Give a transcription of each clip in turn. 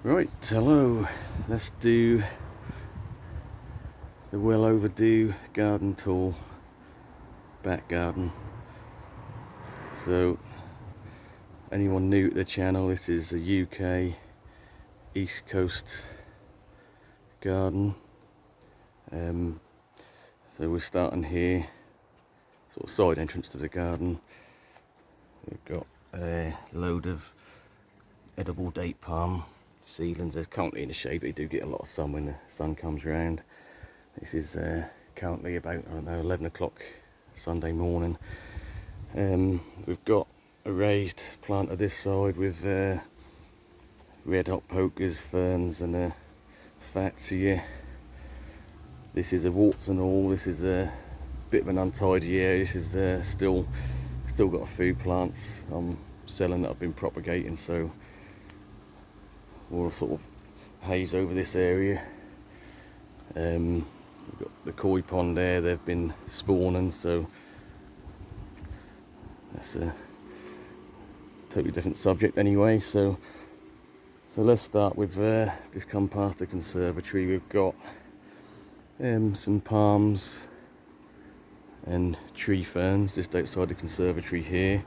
Right, hello. Let's do the well overdue garden tour, back garden. So, anyone new to the channel, this is a UK East Coast garden. So we're starting here, sort of side entrance to the garden. We've got a load of edible date palm seedlings. They're currently in the shade, but they do get a lot of sun when the sun comes round. This is currently about, I don't know, 11 o'clock Sunday morning. We've got a raised plant of this side with red hot pokers, ferns and a fatsia. This is a warts and all. This is a bit of an untidy area. This is still got a few plants I'm selling that I've been propagating, so we'll sort of haze over this area. We've got the koi pond there. They've been spawning, so that's a totally different subject anyway. So let's start with just come past the conservatory. We've got some palms and tree ferns just outside the conservatory here.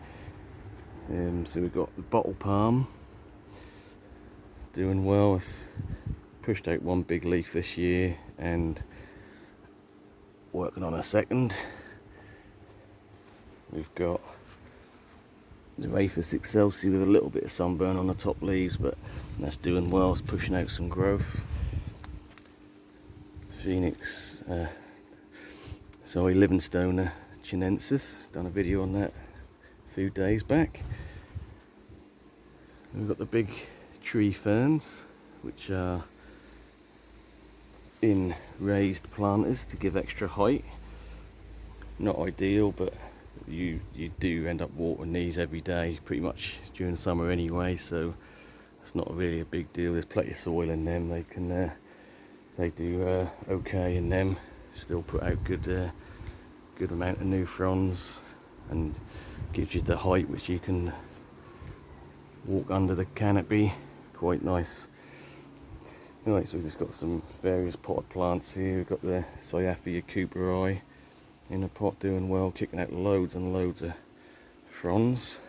So we've got the bottle palm doing well. It's pushed out one big leaf this year and working on a second. We've got the Rhaphis excelsi with a little bit of sunburn on the top leaves, but that's doing well. It's pushing out some growth. Phoenix, Livingstone chinensis, done a video on that a few days back. We've got the big tree ferns, which are in raised planters to give extra height. Not ideal, but you do end up watering these every day pretty much during summer anyway, so it's not really a big deal. There's plenty of soil in them. They do okay in them. Still put out good amount of new fronds and gives you the height which you can walk under the canopy. Quite nice. Right, so we've just got some various potted plants here. We've got the Cyathea cooperi in a pot doing well, kicking out loads and loads of fronds.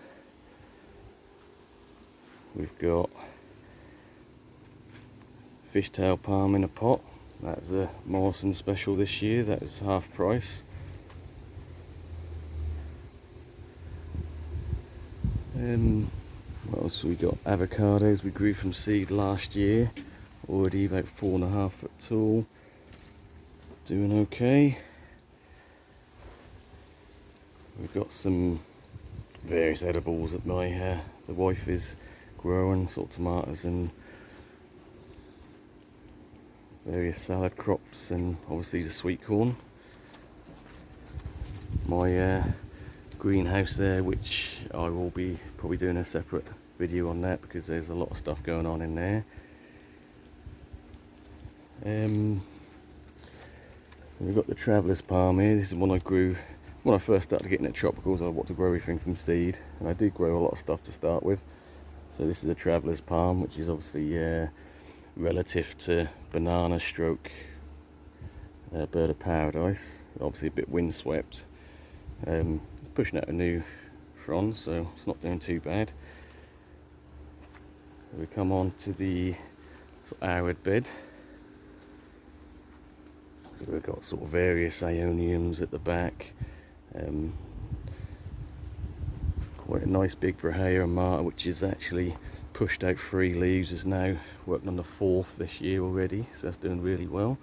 We've got fishtail palm in a pot. That's a Morrison special this year. That was half price. What else we got? Avocados we grew from seed last year. Already about 4.5 foot tall. Doing okay. We've got some various edibles that the wife is growing, sort of tomatoes and various salad crops, and obviously the sweet corn. My greenhouse there, which I will be probably doing a separate video on that because there's a lot of stuff going on in there. We've got the Traveller's palm here. This is one I grew when I first started getting at tropicals. I wanted to grow everything from seed, and I did grow a lot of stuff to start with. So this is a Traveller's palm, which is obviously relative to banana stroke bird of paradise. Obviously a bit windswept. It's pushing out a new frond, so it's not doing too bad. We come on to the sort of arid bed. So we've got sort of various Ioniums at the back. Quite a nice big Brahea Marta, which is actually pushed out 3 leaves, is now working on the 4th this year already, so that's doing really well.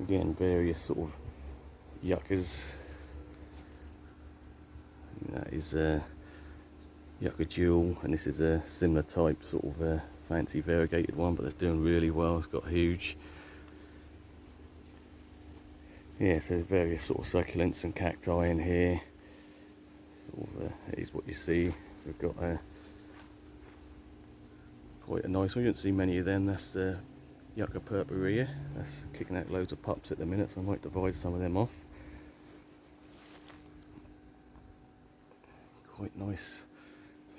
Again, various sort of yuccas. That is Yucca Jewel, and this is a similar type, sort of fancy variegated one, but that's doing really well. It's got huge. Yeah, so various sort of succulents and cacti in here. Sort of is what you see. We've got quite a nice one. You don't see many of them. That's the Yucca purpurea. That's kicking out loads of pups at the minute, so I might divide some of them off. Quite nice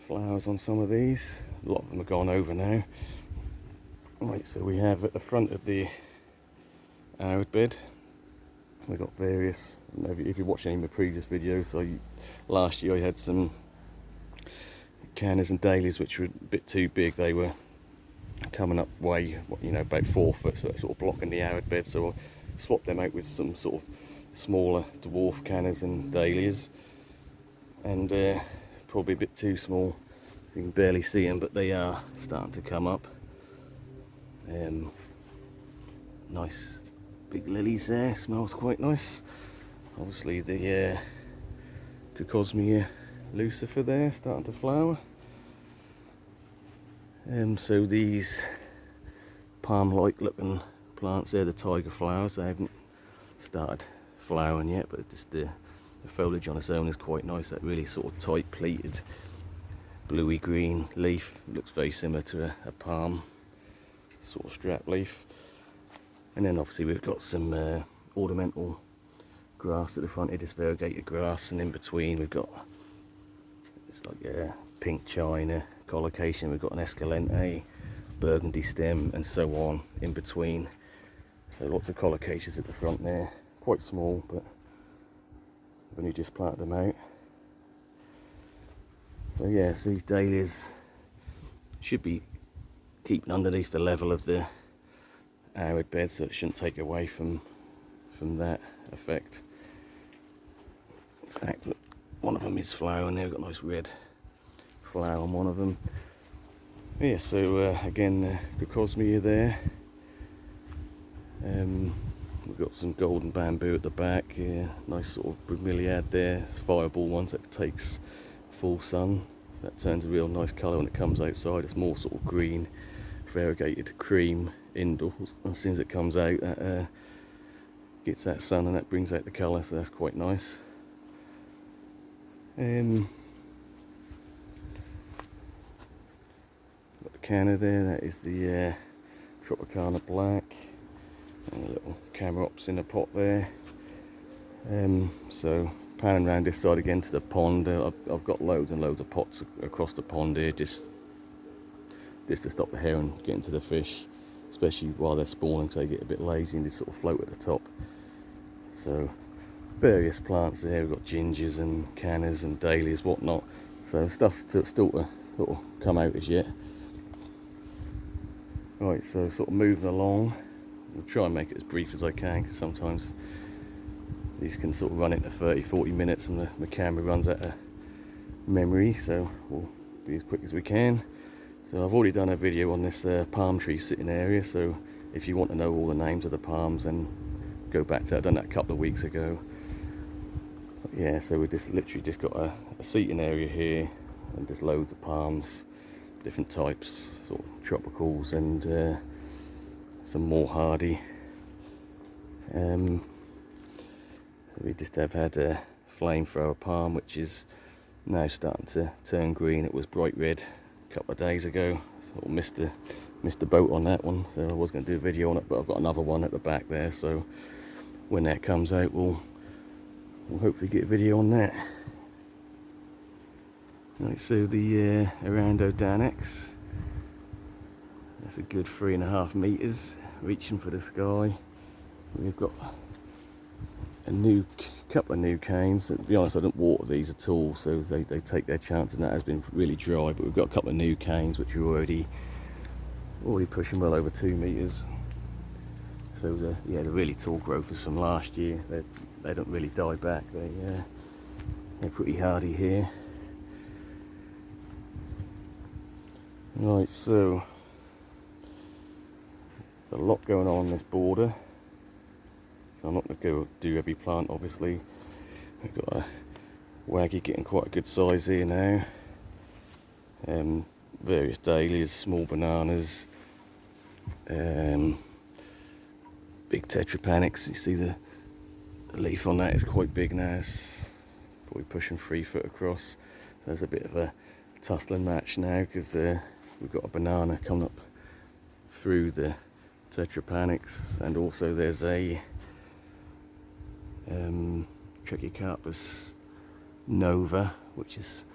flowers on some of these. A lot of them are gone over now. Right, so we have at the front of the arid bed, we've got various, if you watched any of my previous videos, so last year I had some cannas and dahlias which were a bit too big. They were coming up way, you know, about 4 foot, so that's sort of blocking the arid bed, so I swapped them out with some sort of smaller dwarf cannas and dahlias, and probably a bit too small, you can barely see them, but they are starting to come up. Nice big lilies there, smells quite nice. Obviously the Cocosmia lucifer there starting to flower. So these palm-like looking plants there, the tiger flowers, they haven't started flowering yet, but just the foliage on its own is quite nice. That really sort of tight pleated bluey green leaf, looks very similar to a palm sort of strap leaf. And then obviously we've got some ornamental grass at the front here, this variegated grass, and in between we've got, it's like a pink china, collocation, we've got an escalente, burgundy stem, and so on in between. So lots of collocations at the front there, quite small, but when you just planted them out. So yes, these dahlias should be keeping underneath the level of the arid bed, so it shouldn't take away from that effect. In fact, look, one of them is flowering there, got a nice red flower on one of them. Yeah, so again, Cocosmia there. We've got some golden bamboo at the back, yeah, nice sort of bromeliad there. It's fireball ones that takes full sun, so that turns a real nice colour when it comes outside. It's more sort of green, variegated cream indoors. As soon as it comes out, that gets that sun and that brings out the colour, so that's quite nice. Got the canna there, that is the Tropicana Black, and a little Camarops in a pot there. So panning around this side again to the pond, I've got loads and loads of pots across the pond here, just to stop the heron getting to the fish, especially while they're spawning, so they get a bit lazy and they sort of float at the top. So various plants there, we've got gingers and cannas and dahlias, whatnot, so stuff still to sort of come out as yet. Right, so sort of moving along, I'll try and make it as brief as I can, because sometimes these can sort of run into 30-40 minutes and the camera runs out of memory, so we'll be as quick as we can. So I've already done a video on this palm tree sitting area, so if you want to know all the names of the palms, then go back to that. I've done that a couple of weeks ago. But yeah, so we just literally just got a seating area here, and there's loads of palms, different types, sort of tropicals and some more hardy. So we just have had a flamethrower palm, which is now starting to turn green. It was bright red a couple of days ago, so I missed the boat on that one, so I was going to do a video on it, but I've got another one at the back there, so when that comes out we'll hopefully get a video on that. Right, so the Arundo Danax, that's a good 3.5 meters, reaching for the sky. We've got a couple of new canes. To be honest, I don't water these at all, so they take their chance, and that has been really dry, but we've got a couple of new canes which are already pushing well over 2 meters. So the really tall growth is from last year. They don't really die back. They're pretty hardy here. Right, so there's a lot going on this border, so I'm not going to go do every plant, obviously. We've got a waggy getting quite a good size here now. Various dahlias, small bananas, big tetrapanics. You see the leaf on that is quite big now. It's probably pushing 3 foot across. So there's a bit of a tussling match now, because we've got a banana coming up through the tetrapanics, and also there's a Trachycarpus nova, which is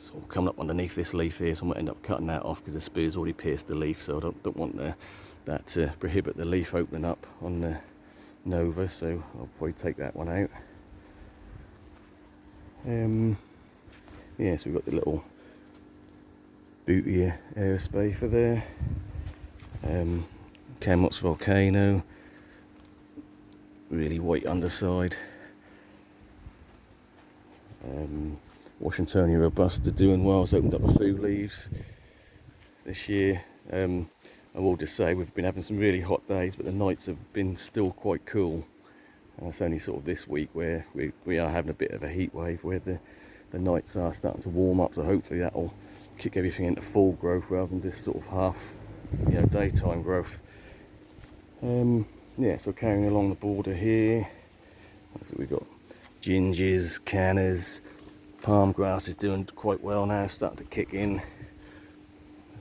sort of coming up underneath this leaf here, so I might end up cutting that off because the spear's already pierced the leaf, so I don't want that to prohibit the leaf opening up on the Nova, so I'll probably take that one out. Yeah, so we've got the little Bootia Aerospacer there, Chemox Volcano, really white underside, Washingtonia Robusta doing well. It's opened up a few leaves this year. I will just say we've been having some really hot days, but the nights have been still quite cool. And it's only sort of this week where we are having a bit of a heat wave where the nights are starting to warm up, so hopefully that'll kick everything into full growth rather than just sort of half, daytime growth. Yeah, so carrying along the border here, so we've got gingers, cannas, palm grass is doing quite well now, starting to kick in.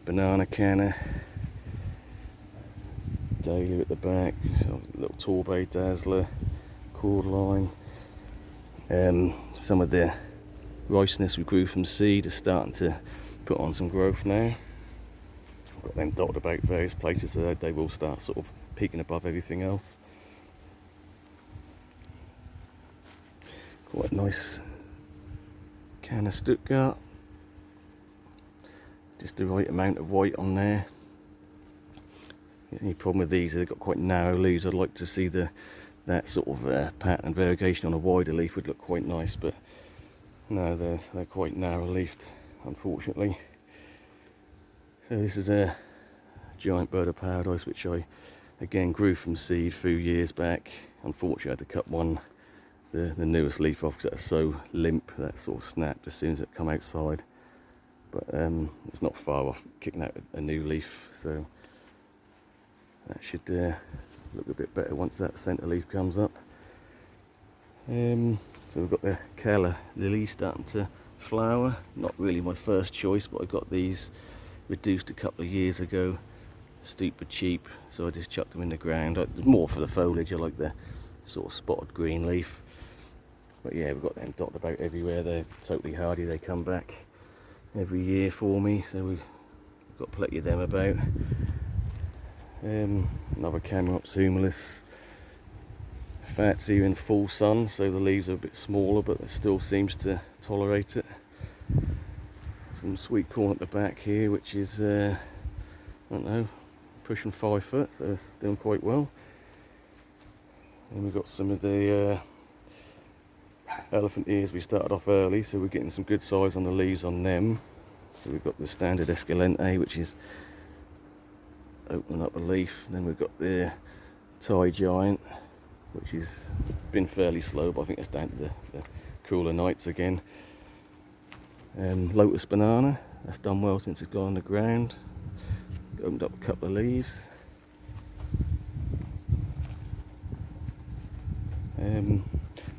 Banana canna, dahlia at the back, so little Torbay dazzler, cordyline. Some of the riciness we grew from seed is starting to put on some growth now. I've got them dotted about various places so that they will start sort of peaking above everything else. Quite nice Canna Stuttgart. Just the right amount of white on there. The only problem with these is they've got quite narrow leaves. I'd like to see that sort of pattern and variegation on a wider leaf would look quite nice, but no, they're quite narrow leafed, unfortunately. So this is a giant bird of paradise which I again grew from seed a few years back. Unfortunately I had to cut the newest leaf off because it's so limp that sort of snapped as soon as it come outside. But it's not far off kicking out a new leaf, so that should look a bit better once that centre leaf comes up. So we've got the Calla lily starting to flower. Not really my first choice, but I got these reduced a couple of years ago. Stupid cheap, so I just chucked them in the ground. More for the foliage. I like the sort of spotted green leaf. But yeah, we've got them dotted about everywhere. They're totally hardy. They come back every year for me, so we've got plenty of them about. Another Camerops humilis. Fats here in full sun, so the leaves are a bit smaller, but it still seems to tolerate it. Some sweet corn at the back here, which is I don't know, pushing 5 foot, so it's doing quite well. And we've got some of the elephant ears. We started off early, so we're getting some good size on the leaves on them. So we've got the standard Escalente, which is opening up a leaf. And then we've got the Thai Giant, which has been fairly slow, but I think it's down to the cooler nights again. Lotus Banana, that's done well since it's gone on the ground. Opened up a couple of leaves.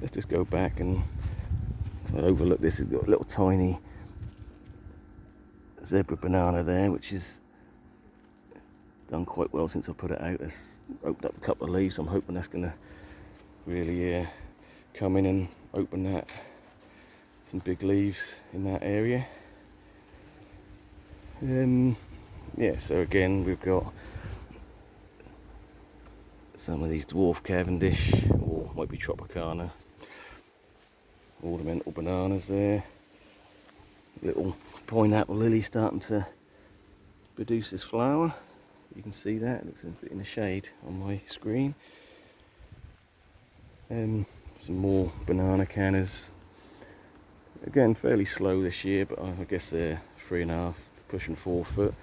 Let's just go back and overlook this. It's got a little tiny zebra banana there, which is done quite well since I put it out. It's opened up a couple of leaves. I'm hoping that's going to really come in and open that some big leaves in that area. Yeah, so again we've got some of these dwarf Cavendish, or might be Tropicana, ornamental bananas there. Little pineapple lily starting to produce this flower. You can see that, it looks a bit in the shade on my screen. Some more banana cannas. Again, fairly slow this year, but I guess they're 3.5, pushing 4 foot.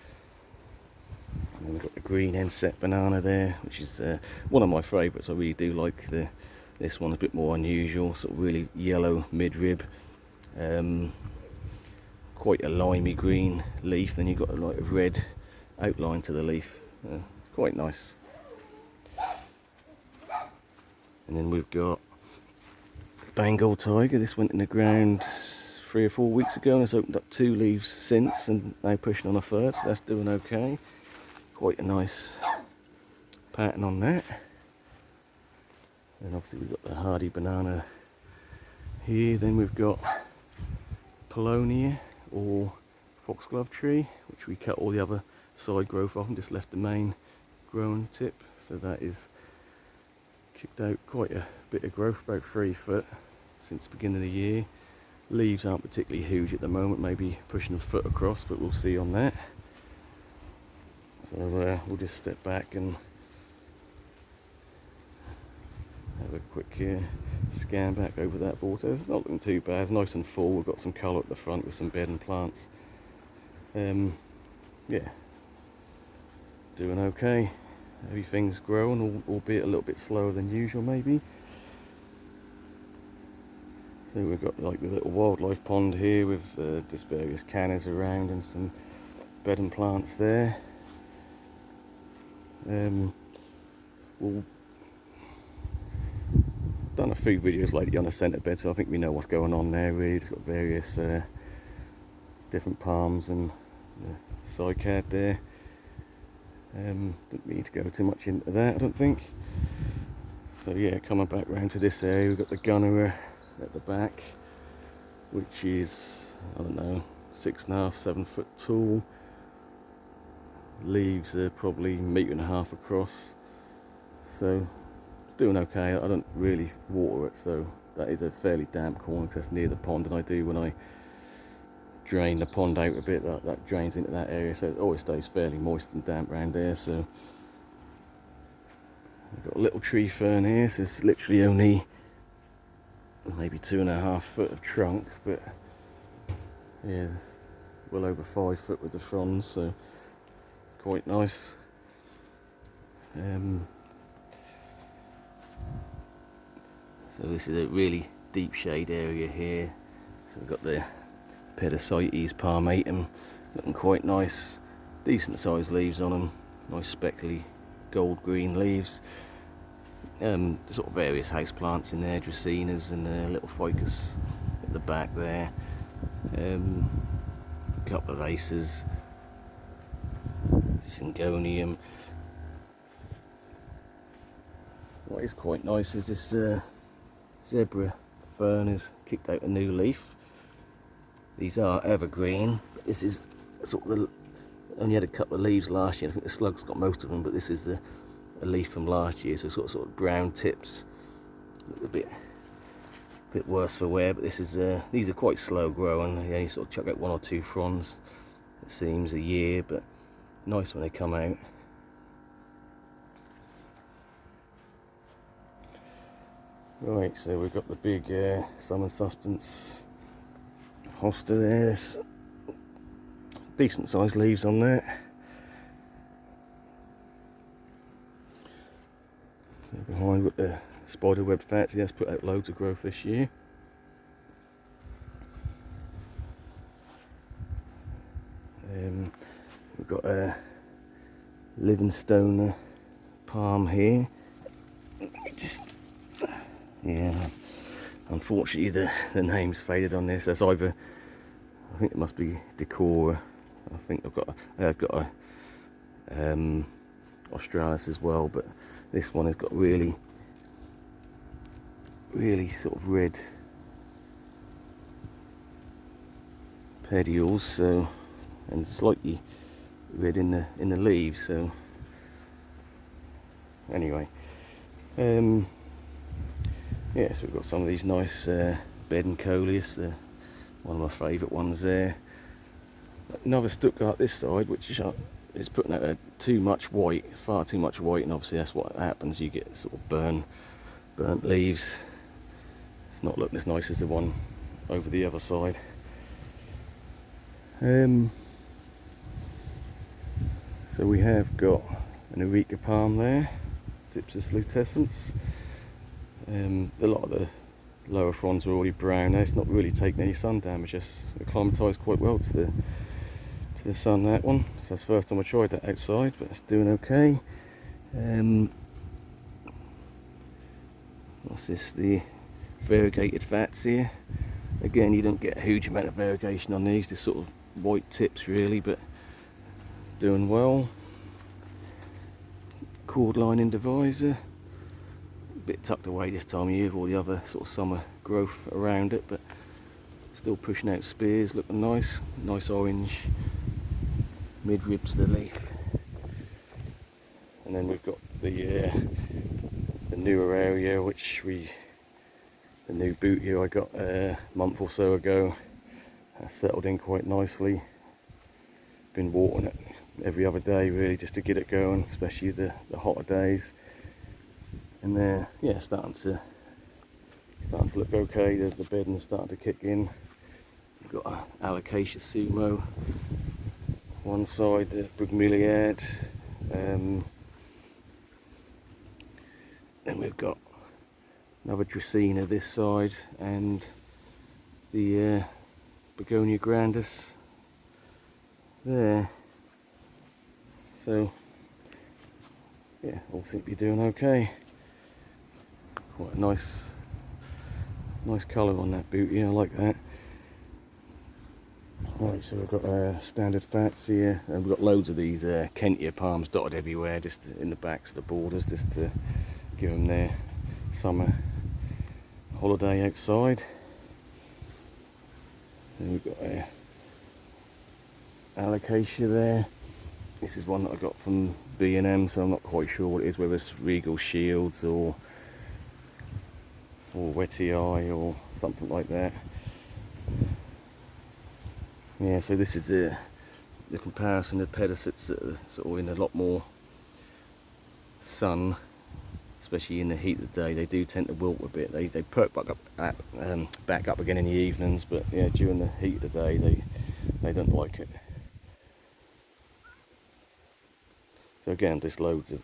And then we've got the green Enset banana there, which is one of my favourites. I really do like this one, a bit more unusual, sort of really yellow mid-rib. Quite a limey green leaf, then you've got a like a red outline to the leaf. Quite nice. And then we've got Bengal Tiger. This went in the ground 3 or 4 weeks ago and it's opened up 2 leaves since, and now pushing on a third, so that's doing okay. Quite a nice pattern on that. And obviously we've got the hardy banana here. Then we've got Paulownia, or foxglove tree, which we cut all the other side growth off and just left the main growing tip. So that is kicked out quite a bit of growth, about 3 foot since the beginning of the year. Leaves aren't particularly huge at the moment, maybe pushing a foot across, but we'll see on that. So we'll just step back and have a quick scan back over that border. It's not looking too bad, it's nice and full. We've got some colour at the front with some bedding plants. Yeah, doing okay. Everything's growing, albeit a little bit slower than usual maybe. So we've got like the little wildlife pond here with just various cannas around and some bedding plants there. We've done a few videos lately on the centre bed, so I think we know what's going on there really. It's got various different palms and the cycad there. Don't need to go too much into that, I don't think. So yeah, coming back round to this area, we've got the Gunnerer at the back, which is, I don't know, 6.5, 7 foot tall. Leaves are probably 1.5 meters across. So it's doing okay. I don't really water it, so that is a fairly damp corner because that's near the pond, and I do, when I drain the pond out a bit, that drains into that area, so it always stays fairly moist and damp around there. So we've got a little tree fern here, so it's literally only maybe 2.5 foot of trunk, but yeah, well over 5 foot with the fronds, so quite nice. So this is a really deep shade area here. So we've got the Pedicites palmatum, looking quite nice, decent sized leaves on them, nice speckly gold green leaves. Sort of various house plants in there, dracaenas and a little ficus at the back there. A couple of aces, syngonium. What is quite nice is this zebra fern has kicked out a new leaf. These are evergreen, but this is sort of only had a couple of leaves last year. I think the slugs got most of them, but this is a leaf from last year, so sort of brown tips, a bit worse for wear. But this is these are quite slow growing. They only sort of chuck out 1 or 2 fronds, it seems, a year, but nice when they come out. Right, so we've got the big Summer Substance hosta there. There's decent sized leaves on that. Behind with the spiderweb fatty, that's put out loads of growth this year. We've got a Livingstone palm here. Yeah, unfortunately the name's faded on this. That's either, I think it must be Decora. I think I've got a Australis as well, but this one has got really sort of red pedicels, so, and slightly red in the leaves. So anyway, yeah, so we've got some of these nice bedding coleus, one of my favourite ones there. Another Stuttgart this side, which is putting out too much white, far too much white, and obviously that's what happens. You get sort of burnt leaves. It's not looking as nice as the one over the other side. So we have got an Areca palm there, Dipsas lutescens. A lot of the lower fronds are already brown now. It's not really taking any sun damage. It's acclimatised quite well to the sun, that one. So that's the first time I tried that outside, but it's doing okay. What's this? The variegated vats here. Again, you don't get a huge amount of variegation on these, just sort of white tips really, but doing well. Cordline indivisor, a bit tucked away this time of year with all the other sort of summer growth around it, but Still pushing out spears, looking nice. Nice orange midrib to the leaf. And then we've got the newer area, the new boot here I got a month or so ago. That's settled in quite nicely. Been watering it every other day really, just to get it going, especially the hotter days. And they're starting to look okay. The bedding's starting to kick in. We've got an Alocasia Sumo one side, the Brugmilliad. Then we've got another Dracaena this side, and the Begonia grandis there. So yeah, all seem to be doing okay. Quite a nice colour on that booty, I like that. Right, so we've got standard fats here, and we've got loads of these Kentia palms dotted everywhere, just in the backs of the borders, just to give them their summer holiday outside. And we've got Alocasia there. This is one that I got from B&M, so I'm not quite sure what it is, whether it's Regal Shields or Wetty Eye or something like that. Yeah, so this is the comparison of pedicets that are sort of in a lot more sun, especially in the heat of the day. They do tend to wilt a bit. They perk back up again in the evenings, but yeah, during the heat of the day they don't like it. So again, just loads of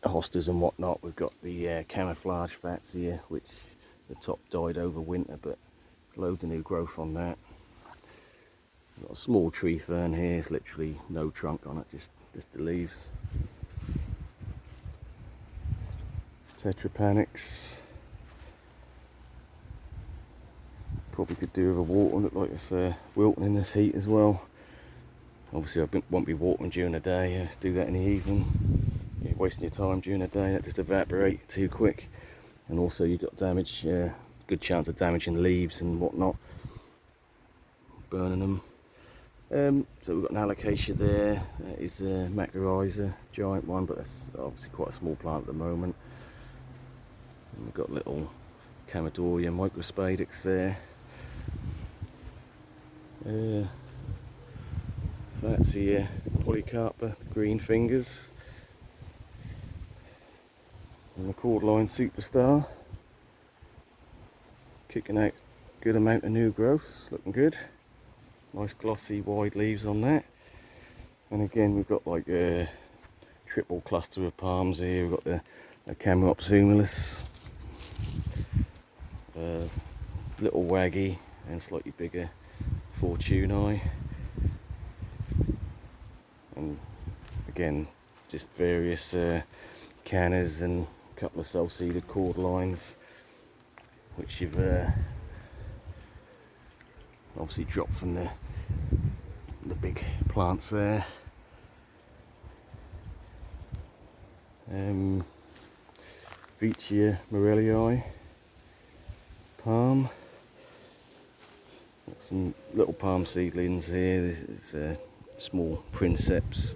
hostas and whatnot. We've got the camouflage fats here, which the top died over winter, but loads of new growth on that. We've got a small tree fern here. It's literally no trunk on it, just the leaves. Tetrapanax. Probably could do with a water. Look like it's wilting in this heat as well. Obviously I won't be watering during the day. Do that in the evening. You're wasting your time during the day. That just evaporate too quick. And also you've got damage. Good chance of damaging leaves and whatnot. Burning them. So we've got an Alocasia there. That is a Macrorrhiza, giant one, but that's obviously quite a small plant at the moment. And we've got little Chamaedorea microspadix there. That's the Polycarpa, the green fingers. And the Cordyline Superstar. Kicking out a good amount of new growth, it's looking good. Nice glossy wide leaves on that. And again we've got like a triple cluster of palms here. We've got the Camerops humilis, little waggy and slightly bigger Fortunei. And again just various cannas and a couple of self-seeded cordylines, which you've obviously dropped from the big plants there. Veitchia Morellii palm. Got some little palm seedlings here. This is a small Princeps.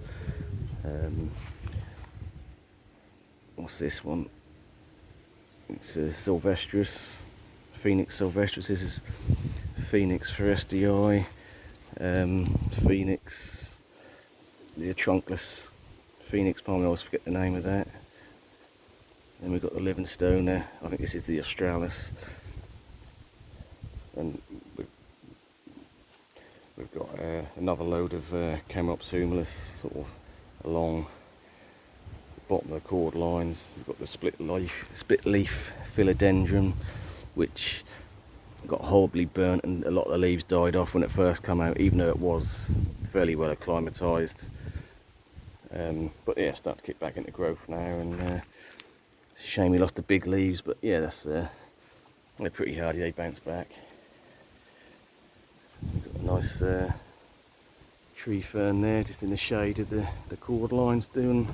What's this one? It's a Sylvestris, Phoenix Sylvestris. This is Phoenix Forestii, Phoenix, the trunkless Phoenix palm. I always forget the name of that. Then we've got the Livingstone there. I think this is the Australis. And we've got another load of Camerops humilis sort of along the bottom of the cord lines. We've got the split leaf philodendron, which got horribly burnt, and a lot of the leaves died off when it first came out, even though it was fairly well acclimatised. But yeah, it's starting to kick back into growth now, and it's a shame we lost the big leaves, but yeah, that's they're pretty hardy, they bounce back. We've got a nice tree fern there, just in the shade of the cord lines, doing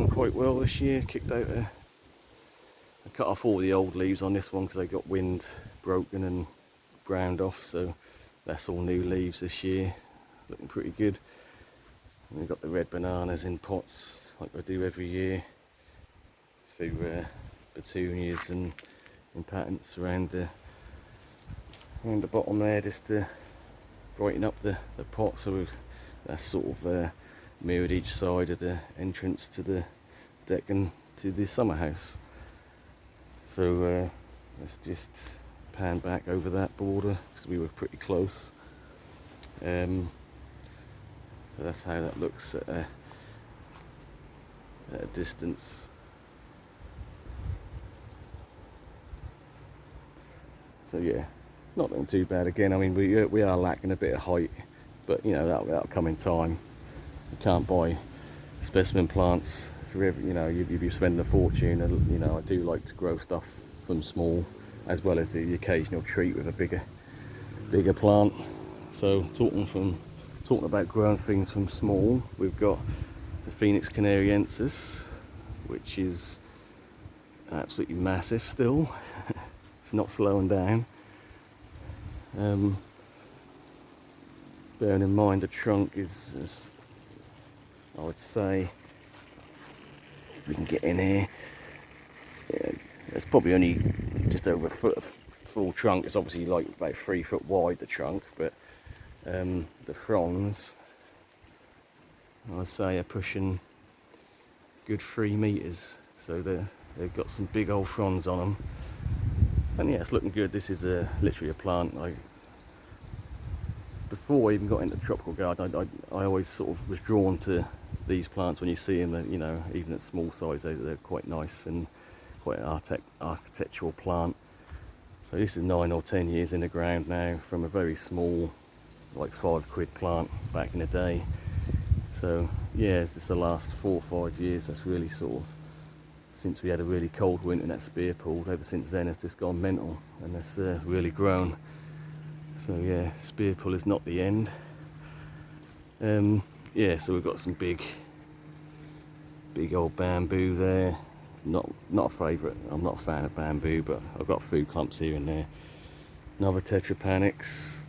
quite well this year. Kicked out I cut off all the old leaves on this one because they got wind broken and ground off, so that's all new leaves this year, looking pretty good. And we've got the red bananas in pots like I do every year, through petunias and in patents around the bottom there, just to brighten up the pot. So that's sort of mirrored each side of the entrance to the deck and to the summer house. So let's just pan back over that border because we were pretty close. So that's how that looks at a distance. So yeah, not looking too bad. Again, I mean, we are lacking a bit of height, but you know, that'll come in time. You can't buy specimen plants for every, you know, you'd be spending a fortune. And you know, I do like to grow stuff from small, as well as the occasional treat with a bigger plant. So talking about growing things from small, we've got the Phoenix canariensis, which is absolutely massive still. It's not slowing down. Bearing in mind the trunk is I would say, if we can get in here, yeah, it's probably only just over a foot of full trunk. It's obviously like about 3 foot wide, the trunk, but the fronds, I would say, are pushing good 3 meters. So they've got some big old fronds on them. And yeah, it's looking good. This is literally a plant before I even got into tropical garden, I always sort of was drawn to these plants. When you see them, you know, even at small size, they're quite nice and quite an architectural plant. So this is 9 or 10 years in the ground now, from a very small, like £5 plant back in the day. So yeah, it's just the last 4 or 5 years that's really sort of, since we had a really cold winter in that spear pool, ever since then it's just gone mental, and it's really grown. So yeah, spear pull is not the end. Yeah, so we've got some big old bamboo there. Not a favourite. I'm not a fan of bamboo, but I've got food clumps here and there. Another Tetrapanax.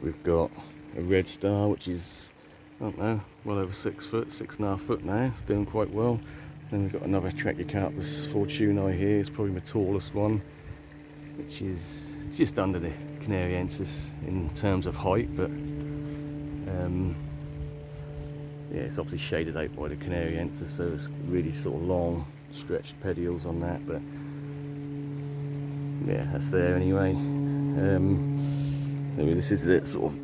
We've got a red star, which is, I don't know, well over 6 foot, 6.5 foot now. It's doing quite well. Then we've got another Trachycarpus fortunei here. It's probably my tallest one, which is just under the canariensis in terms of height, but yeah, it's obviously shaded out by the canariensis, so it's really sort of long stretched petioles on that, but yeah, that's there anyway. So this is the sort of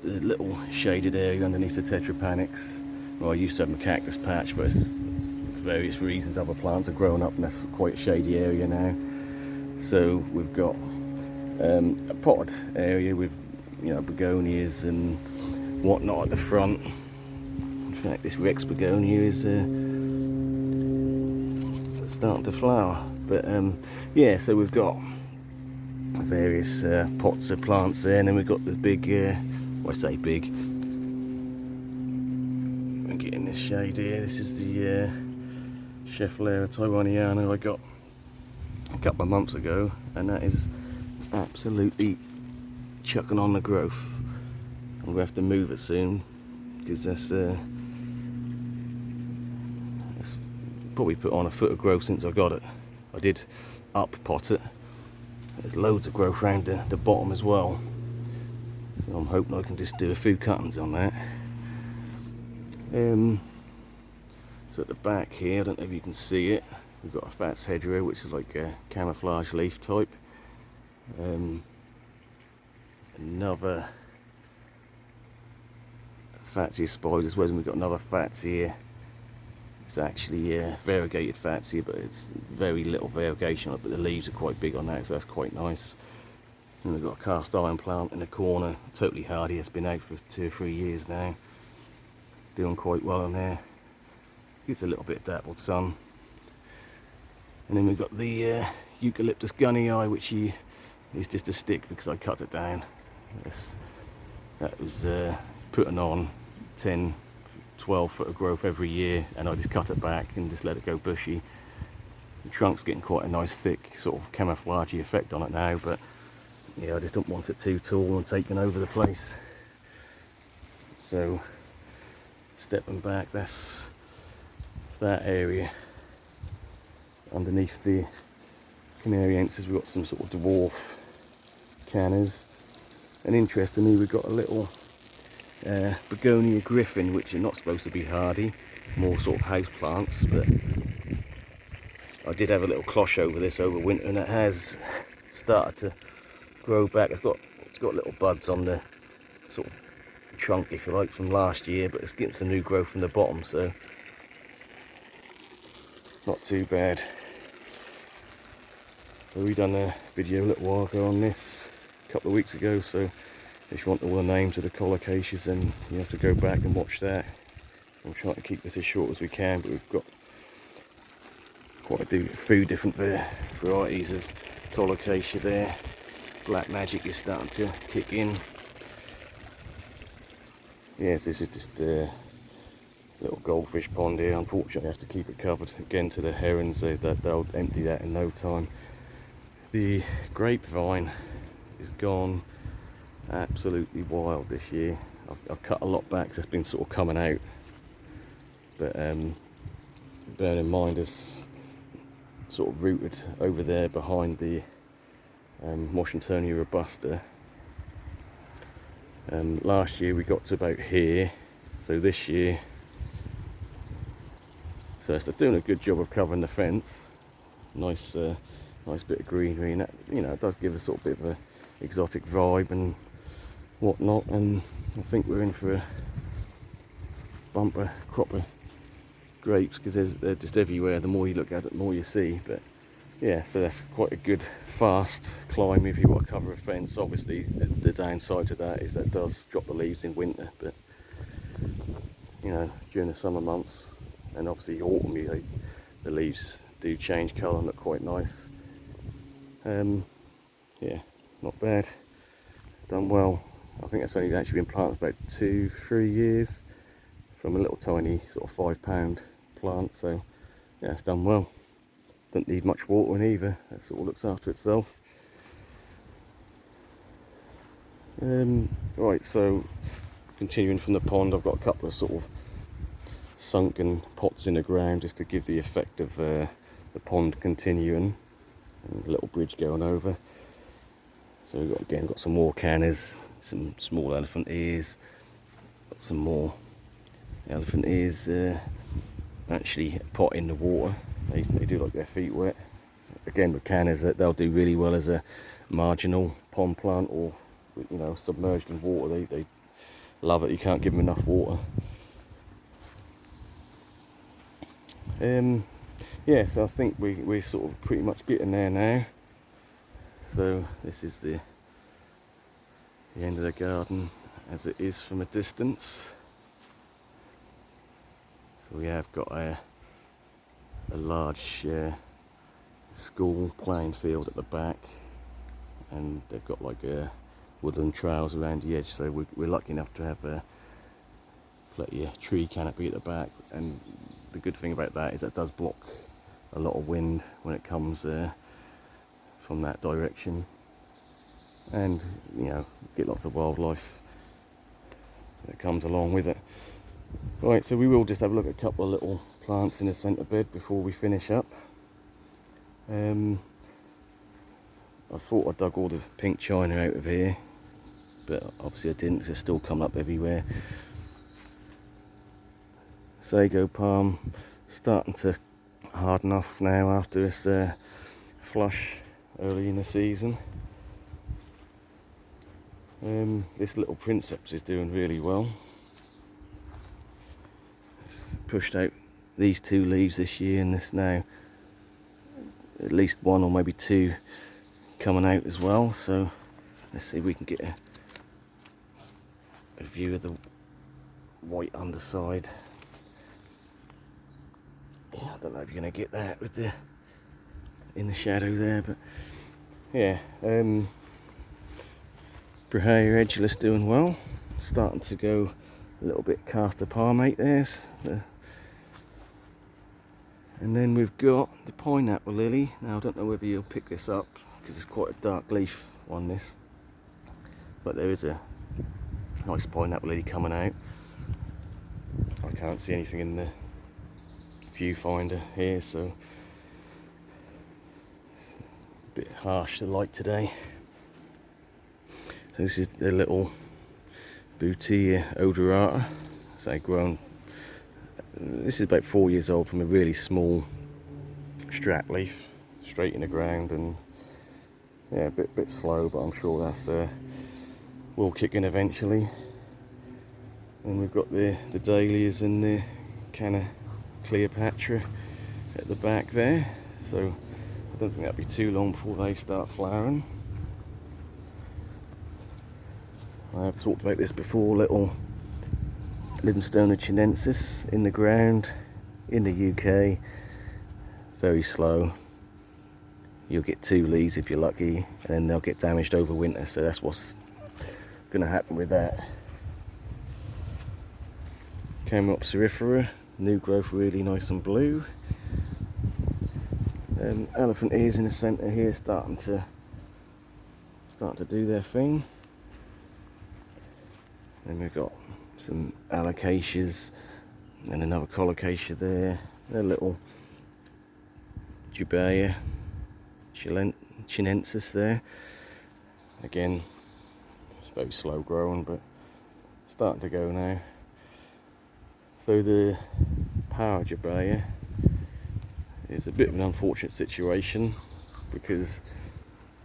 the little shaded area underneath the Tetrapanax. Well, I used to have my cactus patch, but it's, for various reasons, other plants have grown up and that's quite a shady area now. So we've got a potted area with, you know, begonias and whatnot at the front. In fact, this Rex begonia is starting to flower. But yeah, so we've got various pots of plants there, and then we've got this big, well, I say big, I'm getting this shade here. This is the Schefflera taiwaniana I got a couple of months ago, and that is absolutely chucking on the growth. I'm going to have to move it soon, because that's probably put on a foot of growth since I got it. I did up pot it. There's loads of growth around the bottom as well, so I'm hoping I can just do a few cuttings on that. So at the back here, I don't know if you can see it, we've got a Fats hedgerow, which is like a camouflage leaf type. Another Fatsia spiders, whereas we've got another Fatsia. It's actually variegated Fatsia, but it's very little variegation on it, but the leaves are quite big on that, so that's quite nice. And we've got a cast iron plant in the corner, totally hardy. It's been out for 2 or 3 years now, doing quite well in there. Gets a little bit of dappled sun. And then we've got the Eucalyptus gunnii, which is just a stick because I cut it down. That was putting on 10, 12 foot of growth every year, and I just cut it back and just let it go bushy. The trunk's getting quite a nice thick sort of camouflagey effect on it now, but yeah, I just don't want it too tall and taking over the place. So stepping back, that's that area. Underneath the Canariensis we've got some sort of dwarf cannas, and interestingly we've got a little Begonia Griffin, which are not supposed to be hardy, more sort of house plants, but I did have a little cloche over this over winter and it has started to grow back. It's got little buds on the sort of trunk, if you like, from last year, but it's getting some new growth from the bottom, so not too bad. So we done a video a little while ago on this, a couple of weeks ago, so if you want all the names of the colocaceae, then you have to go back and watch that. I'm trying to keep this as short as we can, but we've got quite a few different varieties of colocaceae there. Black magic is starting to kick in. Yes, this is just a little goldfish pond here. Unfortunately I have to keep it covered again to the herons, they'll empty that in no time. The grapevine is gone absolutely wild this year. I've cut a lot back because it's been sort of coming out, but bear in mind it's sort of rooted over there behind the Washingtonia robusta. Last year we got to about here, so this year, so it's doing a good job of covering the fence. Nice bit of greenery, and that, you know, it does give a sort of bit of a exotic vibe and whatnot, and I think we're in for a bumper crop of grapes because they're just everywhere. The more you look at it, the more you see. But yeah, so that's quite a good fast climb if you want to cover a fence. Obviously the downside to that is that it does drop the leaves in winter, but you know, during the summer months and obviously autumn, the leaves do change colour and look quite nice. Yeah, not bad, done well. I think that's only actually been planted about 2-3 years from a little tiny sort of £5 plant, so yeah, it's done well. Doesn't need much watering either, that sort of looks after itself. Right, so continuing from the pond, I've got a couple of sort of sunken pots in the ground just to give the effect of the pond continuing, and a little bridge going over. So we've got some more cannas, some small elephant ears, got some more elephant ears actually pot in the water. They do like their feet wet. Again, with cannas, they'll do really well as a marginal pond plant, or you know, submerged in water. They love it. You can't give them enough water. Yeah, so I think we're sort of pretty much getting there now. So this is the end of the garden as it is from a distance. So we have got a large school playing field at the back, and they've got like woodland trails around the edge, so we're lucky enough to have plenty of tree canopy at the back, and the good thing about that is that it does block a lot of wind when it comes from that direction, and you know, get lots of wildlife that comes along with it. Right, so we will just have a look at a couple of little plants in the centre bed before we finish up. I thought I dug all the pink china out of here, but obviously I didn't, because it's still coming up everywhere. Sago palm starting to harden off now after this flush early in the season. This little princeps is doing really well. It's pushed out these 2 leaves this year, and there's now at least 1 or maybe 2 coming out as well. So let's see if we can get a view of the white underside. Yeah, I don't know if you're going to get that with in the shadow there, but yeah, Brahea edulis doing well, starting to go a little bit castor palmate there. And then we've got the pineapple lily. Now I don't know whether you'll pick this up because it's quite a dark leaf on this. but there is a nice pineapple lily coming out. I can't see anything in the viewfinder here, so a bit harsh the light today. So this is the little Boutea odorata. So grown. This is about 4 years old from a really small strap leaf, straight in the ground, and yeah, a bit slow, but I'm sure that's will kick in eventually. And we've got the dahlias and the kind of Cleopatra at the back there. So I don't think that'll be too long before they start flowering. I have talked about this before, little Livingstone chinensis in the ground in the UK, very slow. You'll get 2 leaves if you're lucky, and then they'll get damaged over winter, so that's what's going to happen with that. Cameropsyrifera, new growth, really nice and blue. Elephant ears in the centre here starting to do their thing. Then we've got some alocasias and another colocasia there. A little Jubea chinensis there. Again, it's very slow growing, but starting to go now. So the power Jubea is a bit of an unfortunate situation, because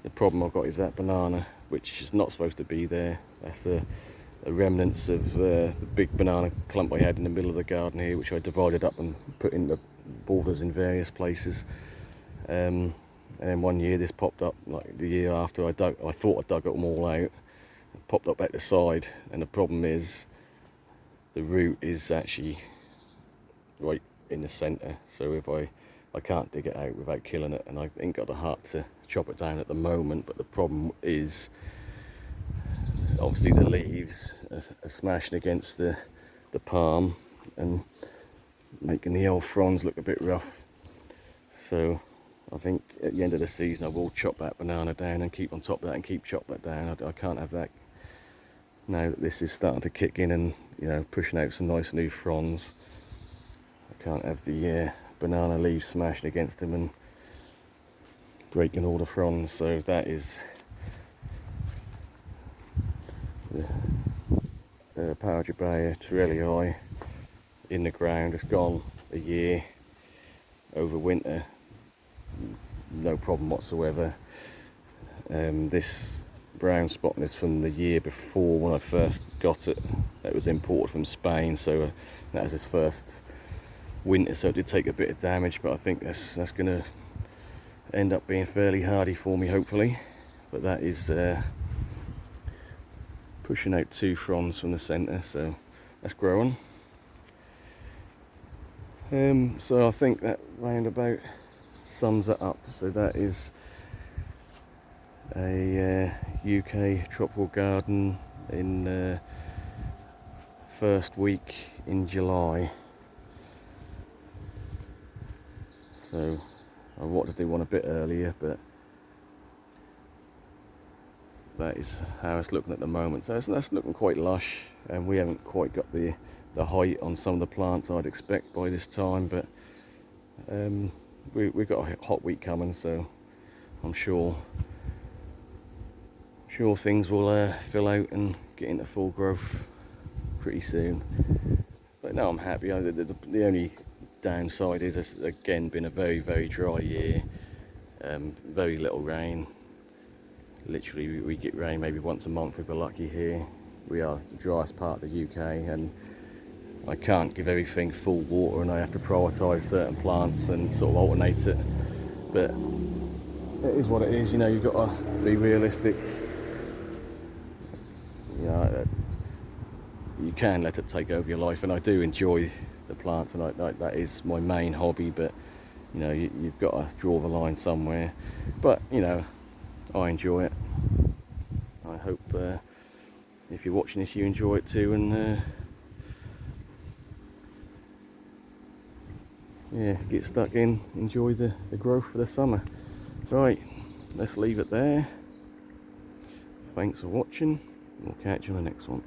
the problem I've got is that banana, which is not supposed to be there. That's the remnants of the big banana clump I had in the middle of the garden here, which I divided up and put in the borders in various places. And then one year this popped up, like the year after I thought I dug them all out. It popped up at the side, and the problem is the root is actually right in the centre. So if I can't dig it out without killing it, and I ain't got the heart to chop it down at the moment. But the problem is, obviously the leaves are smashing against the palm and making the old fronds look a bit rough. So I think at the end of the season I will chop that banana down and keep on top of that and keep chopping that down. I can't have that now that this is starting to kick in and, you know, pushing out some nice new fronds. I can't have the banana leaves smashing against them and breaking all the fronds. So that is the Power Jubea Torrellii in the ground. It's gone a year over winter, no problem whatsoever. This brown spot is from the year before when I first got it. That was imported from Spain, so that was its first winter, so it did take a bit of damage, but I think that's going to end up being fairly hardy for me, hopefully. But that is pushing out 2 fronds from the centre, so that's growing. So I think that roundabout sums it up. So that is a UK tropical garden in first week in July. So I wanted to do one a bit earlier, but that is how it's looking at the moment. So that's looking quite lush, and we haven't quite got the height on some of the plants I'd expect by this time, but we've got a hot week coming, so I'm sure things will fill out and get into full growth pretty soon. But no, I'm happy. The only downside is it's again been a very, very dry year. Very little rain. Literally we get rain maybe once a month if we're lucky here. We are the driest part of the UK, and I can't give everything full water, and I have to prioritise certain plants and sort of alternate it. But it is what it is, you know. You've got to be realistic. You know, you can let it take over your life, and I do enjoy the plants, and that is my main hobby. But you know, you've got to draw the line somewhere. But you know, I enjoy it. I hope if you're watching this, you enjoy it too, and yeah, get stuck in, enjoy the growth for the summer. Right, let's leave it there. Thanks for watching. We'll catch you in the next one.